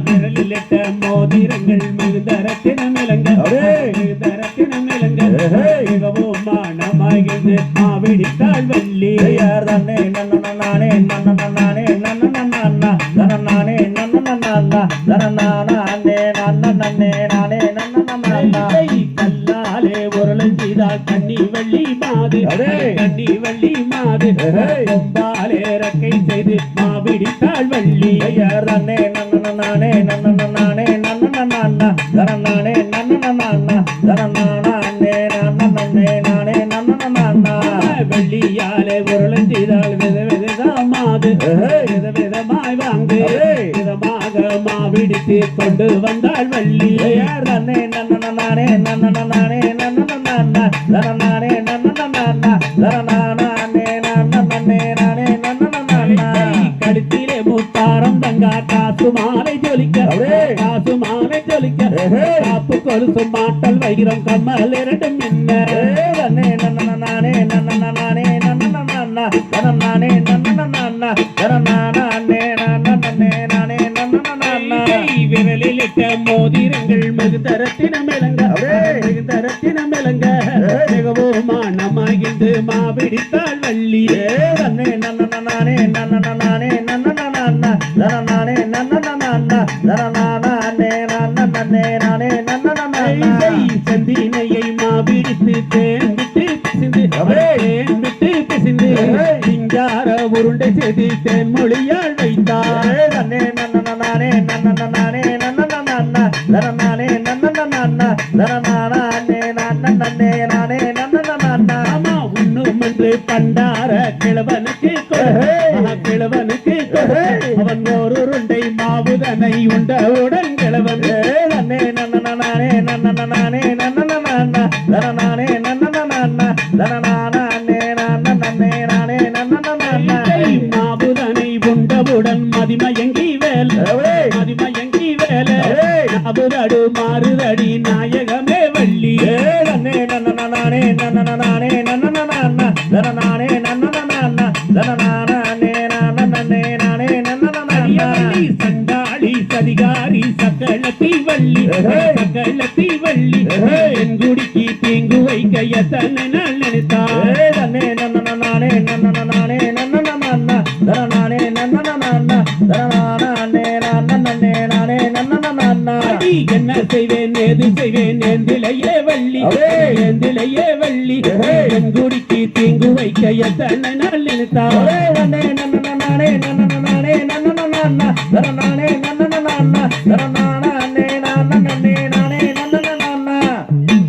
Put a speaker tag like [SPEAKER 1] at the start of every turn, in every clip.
[SPEAKER 1] விரலிட்ட மோதிரங்கள் மிகுதரத்தினம் இலங்க மிகவும் மானமாகிது மாவிடித்தாள் வள்ளி
[SPEAKER 2] நானே நானே நானே
[SPEAKER 1] கல்லாலே உருளஞ்சிதாள் கண்ணி வள்ளி மாது கண்ணி வள்ளி மாது கொம்பாலே ரக்கை செய்து மாவிடித்தாள் வள்ளி
[SPEAKER 2] நானே நானே நானே
[SPEAKER 1] வெள்ளியாலே உருளஞ்சிதாள் விதவிதமாய் மாது விதவிதமாய் வாங்கு விதமாக மாவிடித்து கொண்டு வந்தாள் வள்ளி
[SPEAKER 2] நானே நானே நானே
[SPEAKER 1] கழுத்திலே முத்தாரம் தங்கா காசு மாலை ஜொலிக்க காசு மாலை ஜொலிக்க காப்பு கொலுசு மாட்டல் வைரம் கம்மல் இரண்டும் என்ன
[SPEAKER 2] நானே
[SPEAKER 1] விரலிலிட்ட மோதிரங்கள் மிகுதரத்தினம் இலங்க மிகுதரத்தினம் இலங்க மிகவும் மானமாகிந்து மாவிடித்தாள் வள்ளி சந்தினையை மாவிடித்து தேன்விட்டு பிசிந்து தேன்விட்டு பிசிந்து சிங்கார உருண்டை செய்து தேன்மொழியாள் வைத்தாள் உண்ணுமென்று பண்டார கிழவனுக்கு கிழவனுக்கு அவன் ஒரு உருண்டை மாவுதனை உண்டவுடன் கிழவன் மாவுதனை உண்டவுடன் மதிமயங்கி வேல் மதிமயங்கி வேல அபுரடு மாறுதடி நாயகமே வள்ளி சண்டாளி சதிகாரி சக்களத்தி வள்ளி சக்களத்தி வள்ளி என் குடிக்கு தீங்கு வைக்க எத்தனை நாள் நினைத்தாள் என்ன செய்வேன் ஏது செய்வேன் எந்திலையே வள்ளி எந்திலையே வள்ளி என் குடிக்கு தீங்கு வைக்க எத்தனை நாள் நினைத்தாள்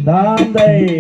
[SPEAKER 2] தாந்தை